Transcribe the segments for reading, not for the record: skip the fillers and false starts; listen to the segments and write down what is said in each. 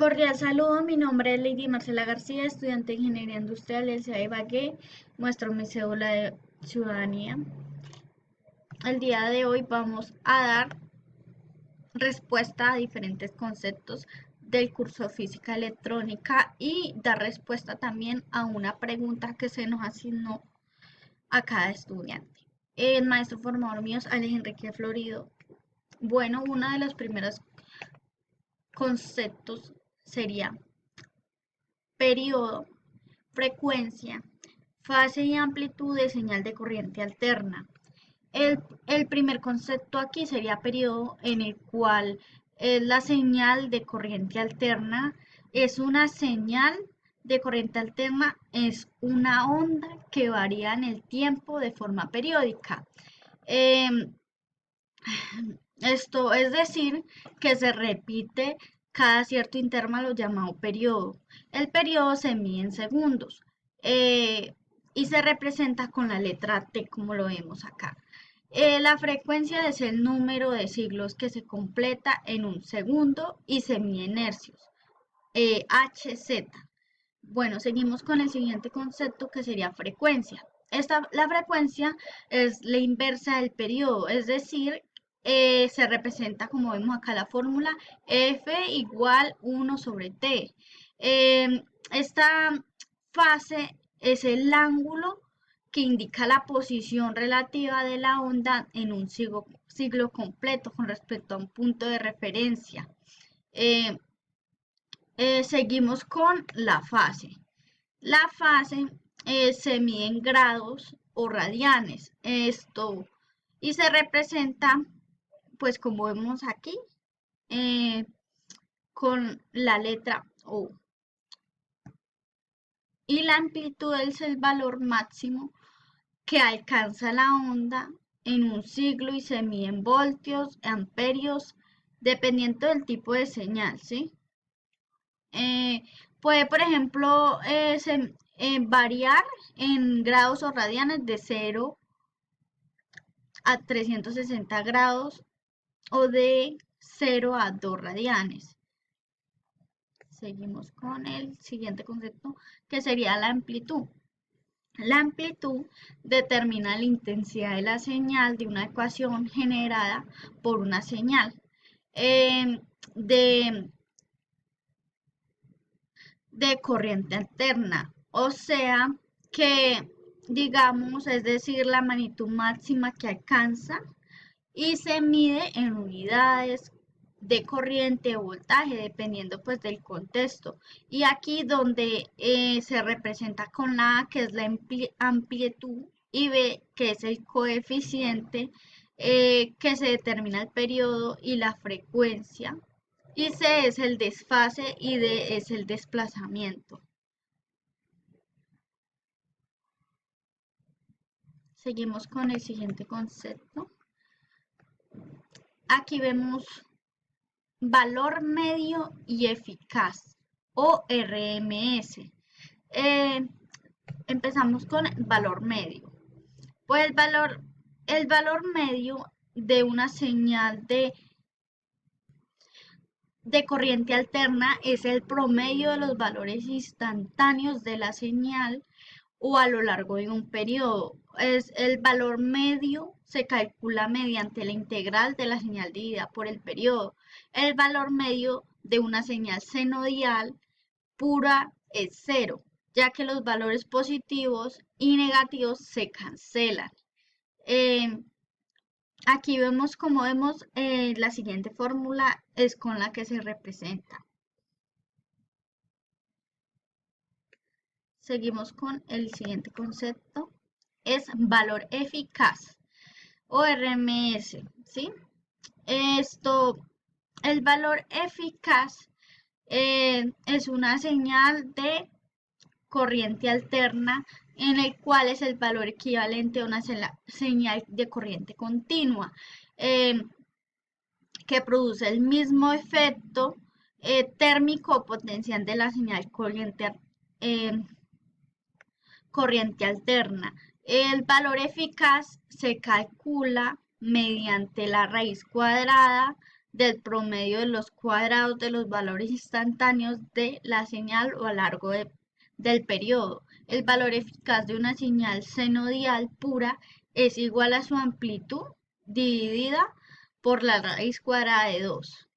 Cordial saludo, mi nombre es Lady Marcela García, estudiante de Ingeniería Industrial del CEA de Ibagué. Muestro mi cédula de ciudadanía. El día de hoy vamos a dar respuesta a diferentes conceptos del curso de Física Electrónica y dar respuesta también a una pregunta que se nos asignó a cada estudiante. El maestro formador mío es Alex Enrique Florido. Bueno, uno de los primeros conceptos sería periodo, frecuencia, fase y amplitud de señal de corriente alterna. El primer concepto aquí sería periodo, en el cual la señal de corriente alterna es una señal de corriente alterna, es una onda que varía en el tiempo de forma periódica. Eh, Esto es decir, que se repite cada cierto intervalo llamado periodo. El periodo se mide en segundos eh, y se representa con la letra T, como lo vemos acá. La frecuencia es el número de siglos que se completa en un segundo y se mide en hercios. Hz. Bueno, seguimos con el siguiente concepto que sería frecuencia. La frecuencia es la inversa del periodo, es decir, se representa como vemos acá la fórmula F igual 1 sobre T. Esta fase es el ángulo que indica la posición relativa de la onda en un siglo completo con respecto a un punto de referencia. Eh, Seguimos con la fase. La fase se mide en grados o radianes. Y se representa, pues como vemos aquí, eh, con la letra O. Y la amplitud es el valor máximo que alcanza la onda en un siglo y se mide en voltios, amperios, dependiendo del tipo de señal, ¿sí? Eh, Puede, por ejemplo, variar en grados o radianes de 0 a 360 grados o de 0 a 2 radianes. Seguimos con el siguiente concepto, que sería la amplitud. La amplitud determina la intensidad de la señal de una ecuación generada por una señal de corriente alterna, o sea que digamos, es decir, la magnitud máxima que alcanza y se mide en unidades de corriente o voltaje, dependiendo pues del contexto. Y aquí donde se representa con la A, que es la amplitud, y B, que es el coeficiente que se determina el periodo y la frecuencia, y C es el desfase y D es el desplazamiento. Seguimos con el siguiente concepto. Aquí vemos valor medio y eficaz o RMS. Eh, Empezamos con valor medio. Pues el valor medio de una señal de corriente alterna es el promedio de los valores instantáneos de la señal o a lo largo de un periodo. El valor medio se calcula mediante la integral de la señal dividida por el periodo. El valor medio de una señal senoidal pura es cero, ya que los valores positivos y negativos se cancelan. Eh, Aquí vemos como vemos la siguiente fórmula es con la que se representa. Seguimos con el siguiente concepto, es valor eficaz o RMS, ¿sí? El valor eficaz es una señal de corriente alterna en el cual es el valor equivalente a una señal de corriente continua que produce el mismo efecto térmico o potencial de la señal corriente alterna. El valor eficaz se calcula mediante la raíz cuadrada del promedio de los cuadrados de los valores instantáneos de la señal o a lo largo del periodo. El valor eficaz de una señal senodial pura es igual a su amplitud dividida por la raíz cuadrada de 2.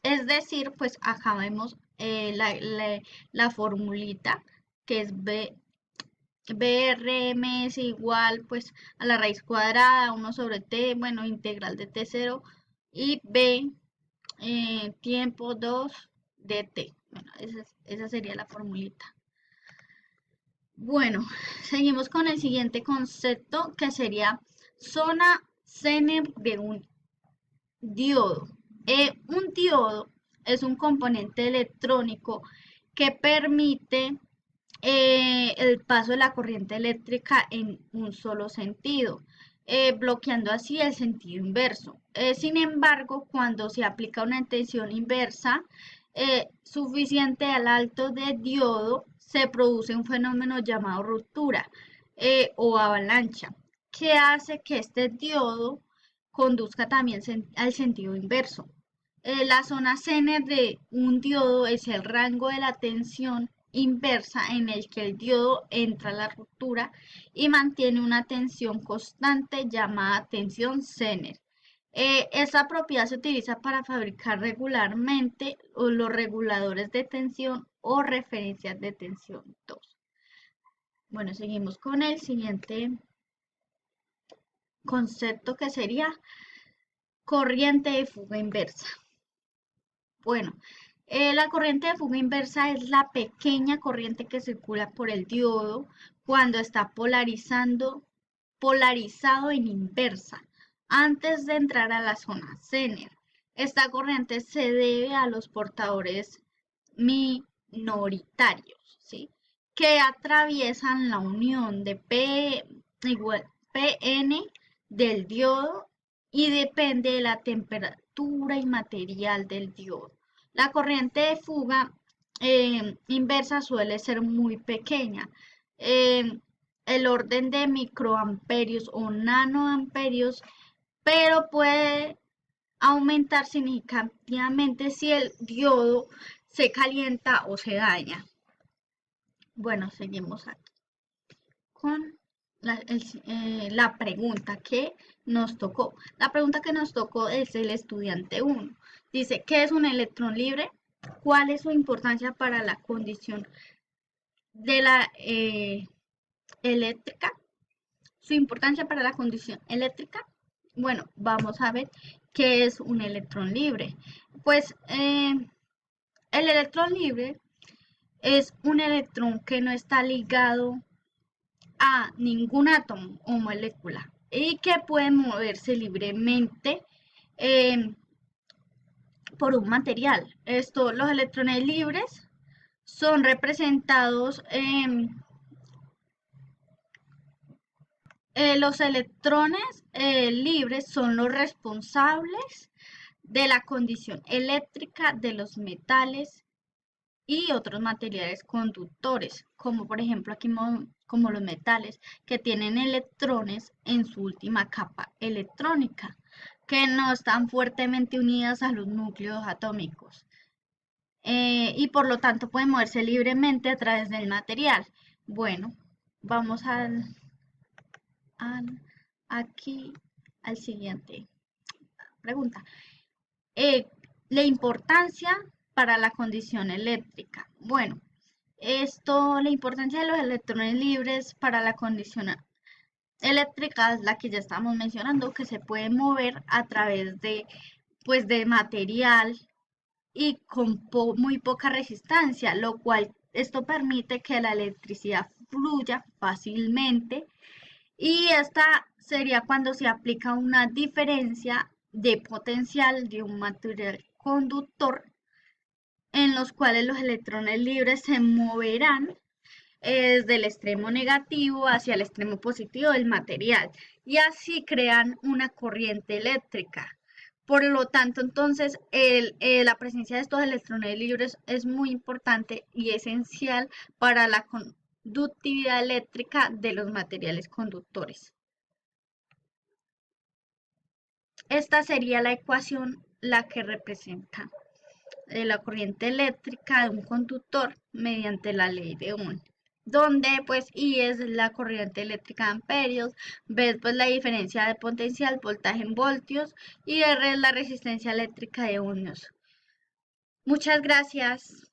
Es decir, pues acá vemos la formulita que es BRM es igual pues a la raíz cuadrada, 1 sobre t, bueno, integral de t0 y b tiempo 2 de t. Bueno, esa sería la formulita. Bueno, seguimos con el siguiente concepto que sería zona Zener de un diodo. Un diodo es un componente electrónico que permite el paso de la corriente eléctrica en un solo sentido, bloqueando así el sentido inverso. Sin embargo, cuando se aplica una tensión inversa suficiente al alto de diodo, se produce un fenómeno llamado ruptura o avalancha, que hace que este diodo conduzca también al sentido inverso. La zona Zener de un diodo es el rango de la tensión inversa en el que el diodo entra a la ruptura y mantiene una tensión constante llamada tensión Zener. Esta propiedad se utiliza para fabricar regularmente los reguladores de tensión o referencias de tensión 2. Bueno, seguimos con el siguiente concepto que sería corriente de fuga inversa. Bueno, la corriente de fuga inversa es la pequeña corriente que circula por el diodo cuando está polarizado en inversa antes de entrar a la zona Zener. Esta corriente se debe a los portadores minoritarios, ¿sí? Que atraviesan la unión de P igual Pn del diodo y depende de la temperatura y material del diodo. La corriente de fuga inversa suele ser muy pequeña. El orden de microamperios o nanoamperios, pero puede aumentar significativamente si el diodo se calienta o se daña. Bueno, seguimos aquí con la pregunta que nos tocó. La pregunta que nos tocó es el estudiante 1. Dice, ¿qué es un electrón libre? ¿Cuál es su importancia para la condición de la eléctrica? Su importancia para la condición eléctrica. Bueno, vamos a ver qué es un electrón libre. Pues el electrón libre es un electrón que no está ligado a ningún átomo o molécula y que puede moverse libremente eh, por un material. Los electrones libres son representados los electrones libres son los responsables de la condición eléctrica de los metales y otros materiales conductores, como por ejemplo aquí como los metales que tienen electrones en su última capa electrónica, que no están fuertemente unidas a los núcleos atómicos y por lo tanto pueden moverse libremente a través del material. Bueno, vamos aquí al siguiente pregunta. La importancia para la condición eléctrica. Bueno, la importancia de los electrones libres para la condición eléctrica es la que ya estamos mencionando, que se puede mover a través pues, de material y con muy poca resistencia, lo cual esto permite que la electricidad fluya fácilmente y esta sería cuando se aplica una diferencia de potencial de un material conductor en los cuales los electrones libres se moverán desde el extremo negativo hacia el extremo positivo del material y así crean una corriente eléctrica. Por lo tanto, entonces, la presencia de estos electrones libres es muy importante y esencial para la conductividad eléctrica de los materiales conductores. Esta sería la ecuación la que representa la corriente eléctrica de un conductor mediante la ley de Ohm, donde pues I es la corriente eléctrica de amperios, B pues la diferencia de potencial, voltaje en voltios, y R es la resistencia eléctrica de ohmios. Muchas gracias.